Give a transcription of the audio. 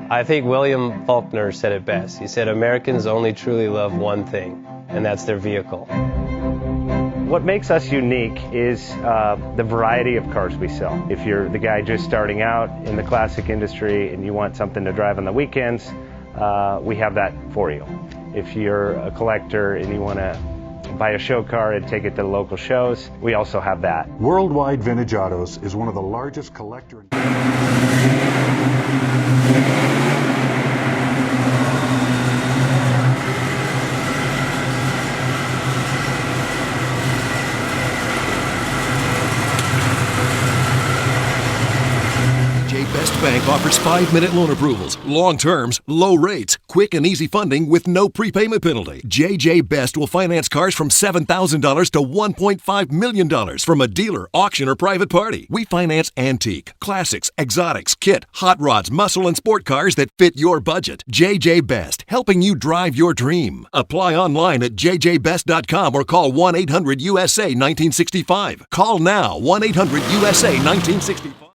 I think William Faulkner said it best. He said, Americans only truly love one thing, and that's their vehicle. What makes us unique is the variety of cars we sell. If you're the guy just starting out in the classic industry and you want something to drive on the weekends, we have that for you. If you're a collector and you want to buy a show car and take it to the local shows, we also have that. Worldwide Vintage Autos is one of the largest collector. Best Bank offers 5-minute loan approvals, long terms, low rates, quick and easy funding with no prepayment penalty. JJ Best will finance cars from $7,000 to $1.5 million from a dealer, auction, or private party. We finance antique, classics, exotics, kit, hot rods, muscle, and sport cars that fit your budget. JJ Best, helping you drive your dream. Apply online at jjbest.com or call 1-800-USA-1965. Call now, 1-800-USA-1965.